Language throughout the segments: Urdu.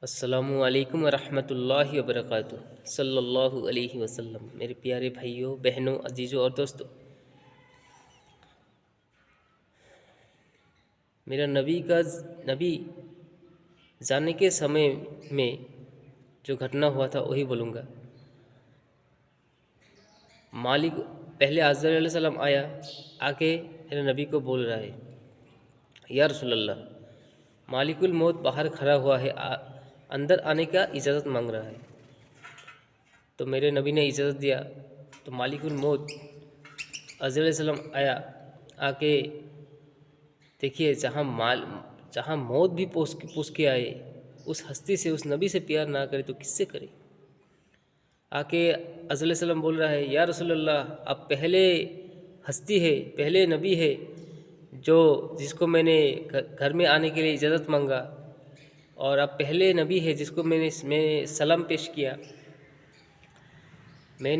السلام علیکم ورحمۃ اللہ وبرکاتہ صلی اللہ علیہ وسلم۔ میرے پیارے بھائیوں، بہنوں، عزیزوں اور دوستوں، میرا نبی جانے کے سمے میں جو گھٹنا ہوا تھا وہی بولوں گا۔ مالک پہلے عزر علیہ السلام آ کے میرے نبی کو بول رہا ہے، یا رسول اللہ، مالک الموت باہر کھڑا ہوا ہے، اندر آنے کا اجازت مانگ رہا ہے۔ تو میرے نبی نے اجازت دیا تو مالک الموت عزر علیہ السلام آ کے دیکھیے، جہاں موت بھی پوس کے آئے، اس ہستی سے، اس نبی سے پیار نہ کرے تو کس سے کرے؟ آ کے عزر علیہ السلام بول رہا ہے، یا رسول اللہ، آپ پہلے ہستی ہے، پہلے نبی ہے جس کو میں نے گھر میں آنے کے لیے اجازت مانگا، اور آپ پہلے نبی ہے جس کو میں نے سلام پیش کیا۔ میں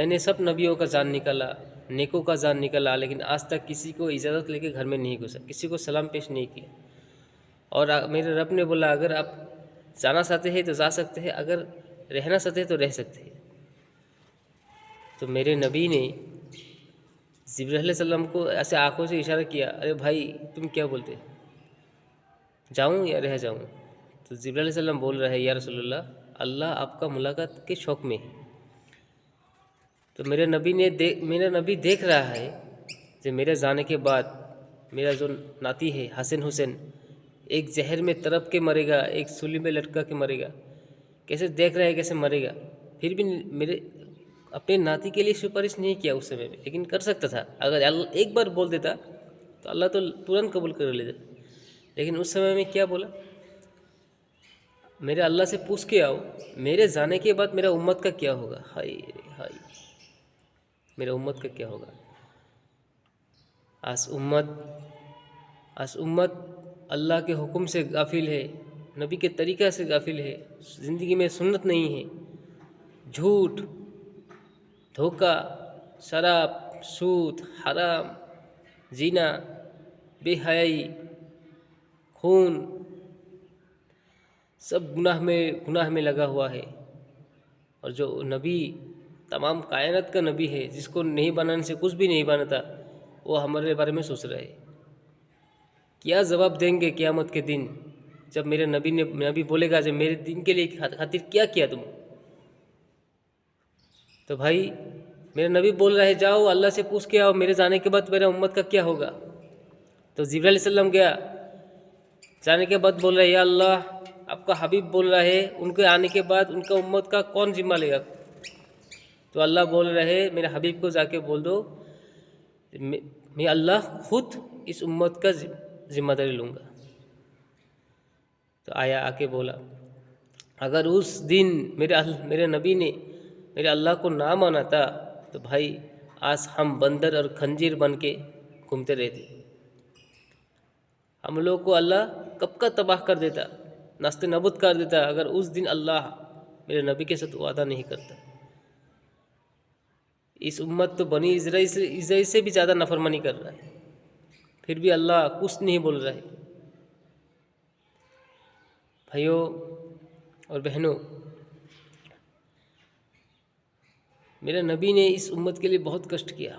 نے سب نبیوں کا جان نکالا، نیکوں کا جان نکالا، لیکن آج تک کسی کو اجازت لے کے گھر میں نہیں گھسا، کسی کو سلام پیش نہیں کیا۔ اور میرے رب نے بولا، اگر آپ جانا چاہتے ہیں تو جا سکتے ہیں، اگر رہنا چاہتے ہیں تو رہ سکتے ہیں۔ تو میرے نبی نے جبرائیل علیہ السلام کو ایسے آنکھوں سے اشارہ کیا، ارے بھائی تم کیا بولتے، جاؤں یا رہ جاؤں؟ تو جبرائیل علیہ السلام بول رہا ہے، یا رسول اللہ، اللہ آپ کا ملاقات کے شوق میں ہے۔ تو میرا نبی دیکھ رہا ہے کہ میرے جانے کے بعد میرا جو ناتی ہے حسن حسین، ایک زہر میں تڑپ کے مرے گا، ایک سولی میں لٹکا کے مرے گا، کیسے دیکھ رہا ہے کیسے مرے گا۔ پھر بھی میرے اپنے ناتی کے لیے سفارش نہیں کیا اس سمے میں، لیکن کر سکتا تھا، اگر اللہ ایک بار بول دیتا تو اللہ تو ترنت قبول کر لیتا، لیکن اس سمے میں کیا بولا، میرے اللہ سے پوچھ کے آؤ، میرے جانے کے بعد میرا امت کا کیا ہوگا۔ ہائے ہائے، میرا امت کا کیا ہوگا؟ آج امت اللہ کے حکم سے غافل ہے، نبی کے طریقہ سے غافل ہے، زندگی میں سنت نہیں ہے، جھوٹ، دھوکہ، شراب، سود، حرام، زنا، بے حیائی، خون، سب گناہ میں لگا ہوا ہے۔ اور جو نبی تمام کائنات کا نبی ہے، جس کو نہیں بنانے سے کچھ بھی نہیں بنتا، وہ ہمارے بارے میں سوچ رہے ہیں۔ کیا جواب دیں گے قیامت کے دن، جب میرے نبی بولے گا، جب میرے دین کے لیے خاطر کیا کیا تم؟ تو بھائی میرے نبی بول رہے ہیں، جاؤ اللہ سے پوچھ کے آؤ، میرے جانے کے بعد میرا امت کا کیا ہوگا۔ تو جبرائیل علیہ السلام گیا، جانے کے بعد بول رہے ہیں، یا اللہ، آپ کا حبیب بول رہا ہے، ان کے آنے کے بعد ان کا امت کا کون ذمہ لے گا؟ تو اللہ بول رہے، میرے حبیب کو جا کے بول دو، میں اللہ خود اس امت کا ذمہ داری لوں گا۔ تو آ کے بولا، اگر اس دن میرے نبی نے میرے اللہ کو نہ مانا تھا تو بھائی آج ہم بندر اور خنزیر بن کے گھومتے رہتے، ہم لوگ کو اللہ کب کا تباہ کر دیتا، نست نبود کر دیتا، اگر اس دن اللہ میرے نبی کے ساتھ وعدہ نہیں کرتا۔ اس امت تو بنی اسرائیل سے بھی زیادہ نافرمانی کر رہا ہے، پھر بھی اللہ کچھ نہیں بول رہا ہے۔ بھائیوں اور بہنوں، میرے نبی نے اس امت کے لیے بہت کشٹ کیا۔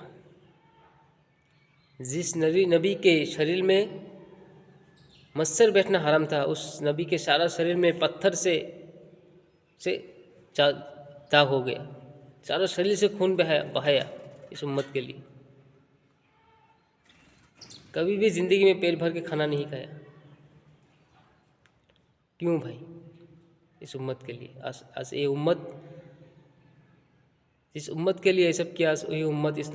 جس نبی کے شریر میں مچھر بیٹھنا حرام تھا، اس نبی کے سارا شریر میں پتھر سے داغ ہو گیا، سارا شریر سے خون بہایا اس امت کے لیے۔ کبھی بھی زندگی میں پیٹ بھر کے کھانا نہیں کھایا۔ کیوں بھائی؟ اس امت کے لیے، جس امت کے لیے یہ سب کیا، وہی امت اس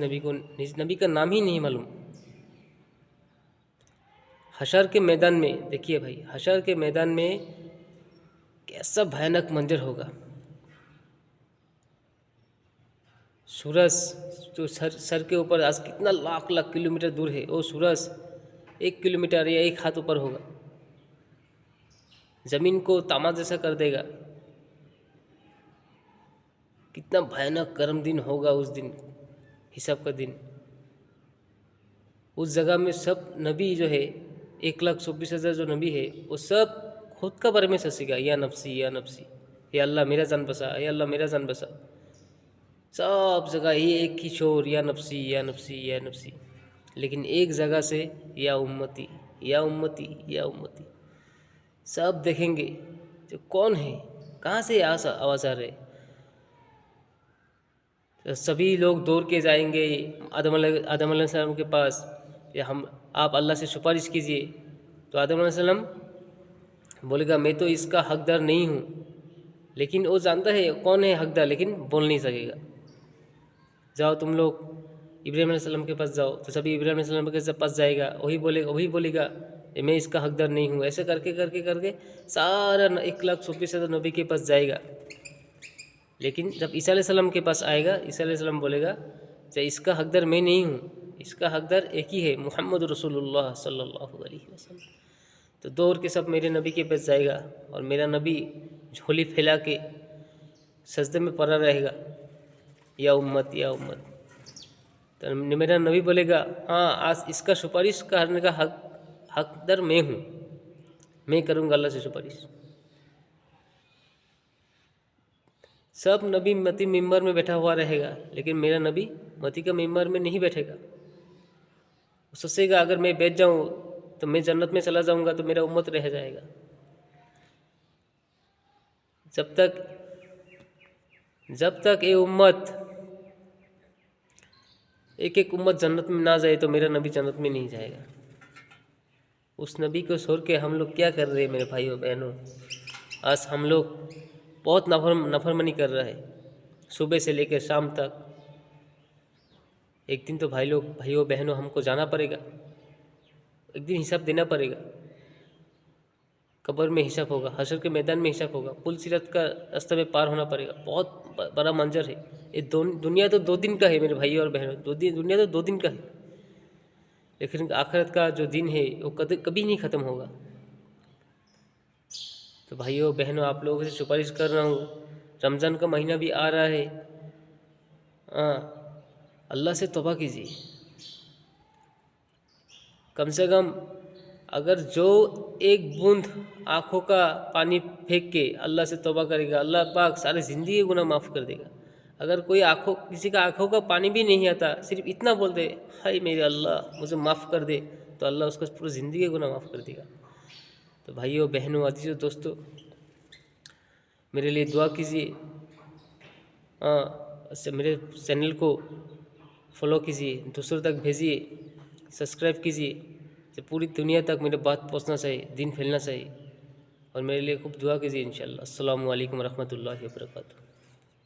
نبی کا نام ہی نہیں معلوم۔ حشر کے میدان میں دیکھیے بھائی، حشر کے میدان میں کیسا بھیانک منظر ہوگا۔ سورج جو سر کے اوپر آج کتنا لاکھ کلومیٹر دور ہے، وہ سورج 1 کلومیٹر یا 1 ہاتھ اوپر ہوگا، زمین کو تاما جیسا کر دے گا۔ کتنا بھیانک گرم دن ہوگا اس دن، حساب کا دن۔ اس جگہ میں سب نبی جو ہے، 1,24,000 جو نبی ہے، وہ سب خود کا بارے میں سسے گا، یا نفسی یا نفسی، یا اللہ میرا جان بسا، یا اللہ میرا جان بسا، سب جگہ یہ ایک ہی شور، یا نفسی یا نفسی یا نفسی. لیکن ایک جگہ سے یا امتی یا امتی یا امتی. سب دیکھیں گے جو کون ہے، کہاں سے آواز آ رہے. سبھی لوگ دوڑ کے جائیں گے آدم علیہ السلام کے پاس، یا آپ اللہ سے سفارش کیجئے. تو آدم علیہ السلام بولے گا میں تو اس کا حقدار نہیں ہوں، لیکن وہ جانتا ہے کون ہے حقدار، لیکن بول نہیں سکے گا. جاؤ تم لوگ ابراہیم علیہ السلام کے پاس جاؤ. تو سبھی ابراہیم علیہ السلام کے پاس جائے گا، وہی بولے گا میں اس کا حقدار نہیں ہوں. ایسے کر کے سارا 1,24,000 نبی کے پاس جائے گا. لیکن جب عیسیٰ علیہ السلام کے پاس آئے گا، عیسیٰ علیہ السلام بولے گا کہ اس کا حقدار میں نہیں ہوں، اس کا حقدار ایک ہی ہے، محمد رسول اللہ صلی اللہ علیہ وسلم. تو دوڑ کے سب میرے نبی کے پاس جائے گا، اور میرا نبی جھولی پھیلا کے سجدے میں پڑا رہے گا، یا امت یا امت. تو میرا نبی بولے گا ہاں آج اس کا سفارش کرنے کا حقدار میں ہوں، میں کروں گا اللہ سے سفارش. سب نبی متی ممبر میں بیٹھا ہوا رہے گا، لیکن میرا نبی متی کا ممبر میں نہیں بیٹھے گا. وہ سوچے گا اگر میں بیٹھ جاؤں تو میں جنت میں چلا جاؤں گا، تو میرا امت رہ جائے گا. جب تک یہ امت ایک امت جنت میں نہ جائے تو میرا نبی جنت میں نہیں جائے گا. اس نبی کو چھوڑ کے ہم لوگ کیا کر رہے ہیں میرے بھائیوں بہنوں؟ آج ہم لوگ بہت نافرمانی کر رہا ہے، صبح سے لے کے شام تک. ایک دن تو بھائیوں بہنوں ہم کو جانا پڑے گا، ایک دن حساب دینا پڑے گا. قبر میں حساب ہوگا، حشر کے میدان میں حساب ہوگا، پل صراط کا راستہ میں پار ہونا پڑے گا. بہت بڑا منظر ہے یہ. دنیا تو 2 دن کا ہے میرے بھائیوں اور بہنوں، دنیا تو 2 دن کا ہے، لیکن آخرت کا جو دن ہے وہ کبھی نہیں ختم ہوگا. تو بھائیوں بہنوں آپ لوگوں سے سفارش کر رہا ہوں، رمضان کا مہینہ بھی آ رہا ہے. اللہ سے توبہ کیجیے. کم سے کم اگر جو ایک بوند آنکھوں کا پانی پھینک کے اللہ سے توبہ کرے گا، اللہ پاک سارے زندگی گناہ معاف کر دے گا. اگر کسی کا آنکھوں کا پانی بھی نہیں آتا، صرف اتنا بول دے ہائے میرے اللہ مجھے معاف کر دے، تو اللہ اس کو پورا زندگی گناہ معاف کر دے گا. تو بھائیوں بہنوں عزیزوں دوستوں میرے لیے دعا کیجیے. میرے چینل کو فالو کیجیے، دوسروں تک بھیجیے، سبسکرائب کیجیے، کہ پوری دنیا تک میرے بات پہنچنا چاہیے، دین پھیلنا چاہیے. اور میرے لیے خوب دعا کیجیے انشاءاللہ. السلام علیکم ورحمۃ اللہ وبرکاتہ.